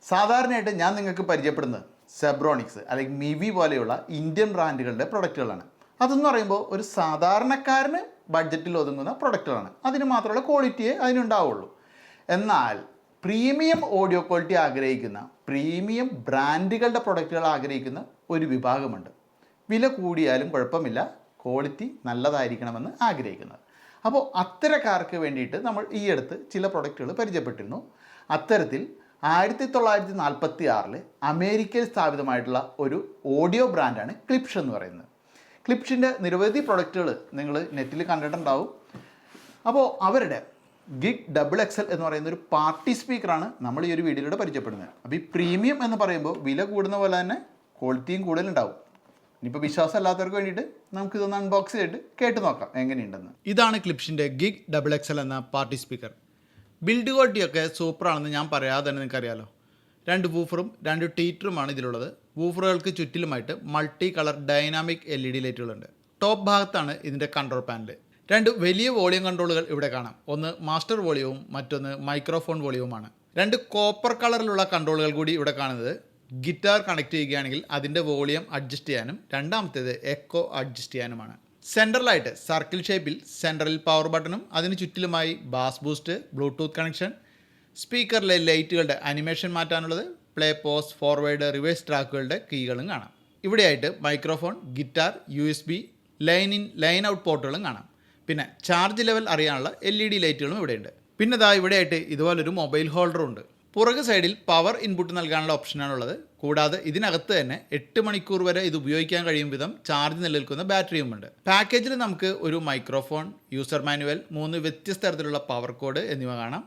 സാധാരണയായിട്ട് ഞാൻ നിങ്ങൾക്ക് പരിചയപ്പെടുന്നത് സെബ്രോണിക്സ് അല്ലെങ്കിൽ മിവി പോലെയുള്ള ഇന്ത്യൻ ബ്രാൻഡുകളുടെ പ്രൊഡക്റ്റുകളാണ്. അതെന്ന് പറയുമ്പോൾ ഒരു സാധാരണക്കാരന് ബഡ്ജറ്റിൽ ഒതുങ്ങുന്ന പ്രൊഡക്റ്റുകളാണ്. അതിന് മാത്രമുള്ള ക്വാളിറ്റിയെ അതിനുണ്ടാവുള്ളൂ. എന്നാൽ പ്രീമിയം ഓഡിയോ ക്വാളിറ്റി ആഗ്രഹിക്കുന്ന, പ്രീമിയം ബ്രാൻഡുകളുടെ പ്രൊഡക്റ്റുകൾ ആഗ്രഹിക്കുന്ന ഒരു വിഭാഗമുണ്ട്. വില കൂടിയാലും കുഴപ്പമില്ല, ക്വാളിറ്റി നല്ലതായിരിക്കണമെന്ന് ആഗ്രഹിക്കുന്നത്. അപ്പോൾ അത്തരക്കാർക്ക് വേണ്ടിയിട്ട് നമ്മൾ ഈ അടുത്ത് ചില പ്രൊഡക്റ്റുകൾ പരിചയപ്പെട്ടിരുന്നു. അത്തരത്തിൽ 1946 അമേരിക്കയിൽ സ്ഥാപിതമായിട്ടുള്ള ഒരു ഓഡിയോ ബ്രാൻഡാണ് ക്ലിപ്ഷ് എന്ന് പറയുന്നത്. ക്ലിപ്ഷിൻ്റെ നിരവധി പ്രൊഡക്റ്റുകൾ നിങ്ങൾ നെറ്റിൽ കണ്ടിട്ടുണ്ടാവും. അപ്പോൾ അവരുടെ ഗിഗ് XXL എന്ന് പറയുന്ന ഒരു പാർട്ടി സ്പീക്കറാണ് നമ്മൾ ഈ ഒരു വീഡിയോയിലൂടെ പരിചയപ്പെടുന്നത്. അപ്പോൾ ഈ പ്രീമിയം എന്ന് പറയുമ്പോൾ വില കൂടുന്ന പോലെ തന്നെ ക്വാളിറ്റിയും കൂടുതലുണ്ടാവും. ഇനിയിപ്പോൾ വിശ്വാസമല്ലാത്തവർക്ക് വേണ്ടിയിട്ട് നമുക്കിതൊന്ന് അൺബോക്സ് ചെയ്തിട്ട് കേട്ട് നോക്കാം എങ്ങനെയുണ്ടെന്ന്. ഇതാണ് ക്ലിപ്ഷിൻ്റെ ഗിഗ് XXL എന്ന പാർട്ടി സ്പീക്കർ. ബിൽഡ് ക്വാളിറ്റിയൊക്കെ സൂപ്പറാണെന്ന് ഞാൻ പറയാതെ തന്നെ നിങ്ങൾക്കറിയാലോ. 2 വൂഫറും 2 ട്വീറ്ററുമാണ് ഇതിലുള്ളത്. വൂഫറുകൾക്ക് ചുറ്റിലുമായിട്ട് മൾട്ടി കളർ ഡൈനാമിക് LED ലൈറ്റുകളുണ്ട്. ടോപ്പ് ഭാഗത്താണ് ഇതിൻ്റെ കൺട്രോൾ പാനൽ. 2 വലിയ വോളിയം കൺട്രോളുകൾ ഇവിടെ കാണാം. ഒന്ന് മാസ്റ്റർ വോളിയവും മറ്റൊന്ന് മൈക്രോഫോൺ വോളിയവുമാണ്. 2 കോപ്പർ കളറിലുള്ള കൺട്രോളുകൾ കൂടി ഇവിടെ കാണുന്നത് ഗിറ്റാർ കണക്ട് ചെയ്യുകയാണെങ്കിൽ അതിൻ്റെ വോളിയം അഡ്ജസ്റ്റ് ചെയ്യാനും രണ്ടാമത്തേത് എക്കോ അഡ്ജസ്റ്റ് ചെയ്യാനുമാണ്. സെൻട്രലായിട്ട് സർക്കിൾ ഷേപ്പിൽ സെൻട്രൽ പവർ ബട്ടണും അതിന് ചുറ്റിലുമായി ബാസ് ബൂസ്റ്റ്, ബ്ലൂടൂത്ത് കണക്ഷൻ, സ്പീക്കറിലെ ലൈറ്റുകളുടെ അനിമേഷൻ മാറ്റാനുള്ളത്, പ്ലേ, പോസ്, ഫോർവേഡ്, റിവേഴ്സ് ട്രാക്കുകളുടെ കീകളും കാണാം. ഇവിടെയായിട്ട് microphone, guitar, USB, line in line out പോർട്ടുകളും കാണാം. പിന്നെ ചാർജ് ലെവൽ അറിയാനുള്ള LED ലൈറ്റുകളും ഇവിടെയുണ്ട്. പിന്നെ ദാ ഇവിടെയായിട്ട് ഇതുപോലൊരു മൊബൈൽ ഹോൾഡറും ഉണ്ട്. പുറകു സൈഡിൽ പവർ ഇൻപുട്ട് നൽകാനുള്ള ഓപ്ഷനാണുള്ളത്. കൂടാതെ ഇതിനകത്ത് തന്നെ 8 മണിക്കൂർ വരെ ഇത് ഉപയോഗിക്കാൻ കഴിയും വിധം ചാർജ് നിലനിൽക്കുന്ന ബാറ്ററിയുമുണ്ട്. പാക്കേജിൽ നമുക്ക് ഒരു മൈക്രോഫോൺ, യൂസർ മാനുവൽ, 3 വ്യത്യസ്ത തരത്തിലുള്ള പവർ കോഡ് എന്നിവ കാണാം.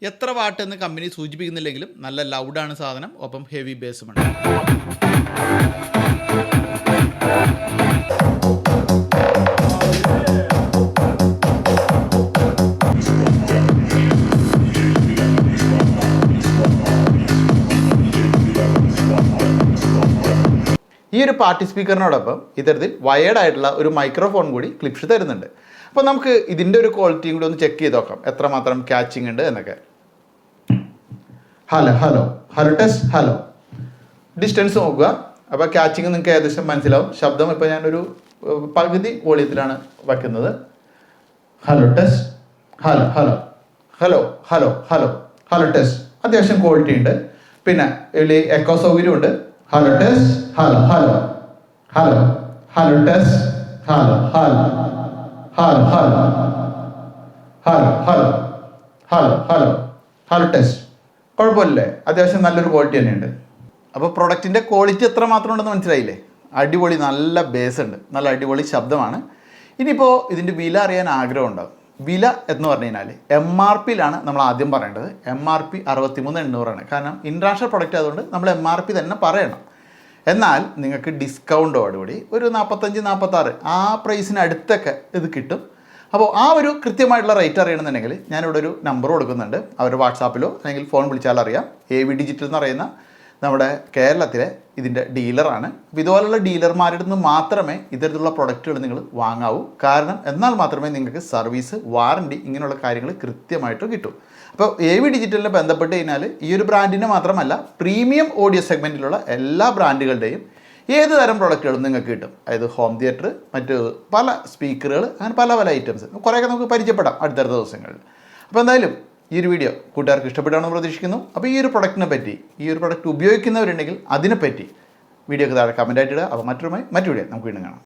എത്ര വാട്ട് എന്ന് കമ്പനി സൂചിപ്പിക്കുന്നില്ലെങ്കിലും നല്ല ലൗഡാണ് സാധനം, ഒപ്പം ഹെവി ബേസുമുണ്ട്. ഈ ഒരു പാർട്ടി സ്പീക്കറിനോടൊപ്പം ഇത്തരത്തിൽ വയേർഡ് ആയിട്ടുള്ള ഒരു മൈക്രോഫോൺ കൂടി ക്ലിപ്ഷ് തരുന്നുണ്ട്. അപ്പോൾ നമുക്ക് ഇതിൻ്റെ ഒരു ക്വാളിറ്റിയും കൂടി ഒന്ന് ചെക്ക് ചെയ്ത് നോക്കാം, എത്രമാത്രം ക്യാച്ചിങ് ഉണ്ട് എന്നൊക്കെ. Hello hello hello test hello. Distance നോക്കുക. അപ്പോൾ ക്യാച്ചിങ് നിങ്ങൾക്ക് ഏകദേശം മനസ്സിലാവും. ശബ്ദം ഇപ്പോൾ ഞാനൊരു പകുതി വോളിയത്തിലാണ് വയ്ക്കുന്നത്. Hello test hello hello hello hello hello hello test. അത്യാവശ്യം ക്വാളിറ്റി ഉണ്ട്. പിന്നെ ഇതിൽ എക്കോ സൗകര്യമുണ്ട്. Hello test hello hello hello hello test hello hello hello hello hello hello hello hello hello test. കുഴപ്പമില്ലേ? അത്യാവശ്യം നല്ലൊരു ക്വാളിറ്റി തന്നെയുണ്ട്. അപ്പോൾ പ്രൊഡക്റ്റിൻ്റെ ക്വാളിറ്റി എത്ര മാത്രം ഉണ്ടെന്ന് മനസ്സിലായില്ലേ? അടിപൊളി, നല്ല ബേസ് ഉണ്ട്, നല്ല അടിപൊളി ശബ്ദമാണ്. ഇനിയിപ്പോൾ ഇതിൻ്റെ വില അറിയാൻ ആഗ്രഹം ഉണ്ടാകും. വില എന്ന് പറഞ്ഞു കഴിഞ്ഞാൽ MRPയിലാണ് നമ്മൾ ആദ്യം പറയേണ്ടത്. MRP 63,800 കാരണം ഇൻ്റർനാഷണൽ പ്രൊഡക്റ്റ് ആയതുകൊണ്ട് നമ്മൾ MRP തന്നെ പറയണം. എന്നാൽ നിങ്ങൾക്ക് ഡിസ്കൗണ്ടോടുകൂടി ഒരു 45-46 ആ പ്രൈസിന് അടുത്തൊക്കെ ഇത് കിട്ടും. അപ്പോൾ ആ ഒരു കൃത്യമായിട്ടുള്ള റേറ്റ് അറിയണമെന്നുണ്ടെങ്കിൽ ഞാനിവിടെ ഒരു നമ്പർ കൊടുക്കുന്നുണ്ട്. അവർ വാട്സാപ്പിലോ അല്ലെങ്കിൽ ഫോൺ വിളിച്ചാൽ അറിയാം. AV ഡിജിറ്റൽ എന്ന് പറയുന്ന നമ്മുടെ കേരളത്തിലെ ഇതിൻ്റെ ഡീലറാണ്. അപ്പോൾ ഇതുപോലുള്ള ഡീലർമാരുടെ നിന്ന് മാത്രമേ ഇത്തരത്തിലുള്ള പ്രൊഡക്റ്റുകൾ നിങ്ങൾ വാങ്ങാവൂ. കാരണം എന്നാൽ മാത്രമേ നിങ്ങൾക്ക് സർവീസ്, വാറണ്ടി ഇങ്ങനെയുള്ള കാര്യങ്ങൾ കൃത്യമായിട്ട് കിട്ടും. അപ്പോൾ AV ഡിജിറ്റലിനെ ബന്ധപ്പെട്ട് കഴിഞ്ഞാൽ ഈ ഒരു ബ്രാൻഡിനെ മാത്രമല്ല പ്രീമിയം ഓഡിയോ സെഗ്മെൻറ്റിലുള്ള എല്ലാ ബ്രാൻഡുകളുടെയും ഏത് തരം പ്രൊഡക്റ്റുകളും നിങ്ങൾക്ക് കിട്ടും. അതായത് ഹോം തിയേറ്റർ, മറ്റ് പല സ്പീക്കറുകൾ, അങ്ങനെ പല പല ഐറ്റംസ് കുറേയൊക്കെ നമുക്ക് പരിചയപ്പെടാം അടുത്തടുത്ത ദിവസങ്ങളിൽ. അപ്പോൾ എന്തായാലും ഈ ഒരു വീഡിയോ കൂട്ടുകാർക്ക് ഇഷ്ടപ്പെട്ടാണെന്ന് പ്രതീക്ഷിക്കുന്നു. അപ്പോൾ ഈ ഒരു പ്രൊഡക്റ്റിനെ പറ്റി, ഈ ഒരു പ്രൊഡക്റ്റ് ഉപയോഗിക്കുന്നവരുണ്ടെങ്കിൽ അതിനെപ്പറ്റി വീഡിയോക്ക് താഴെ കമൻറ്റായിട്ട് ഇടുക. അപ്പോൾ മറ്റൊരു വീഡിയോ നമുക്ക് വീണ്ടും കാണാം.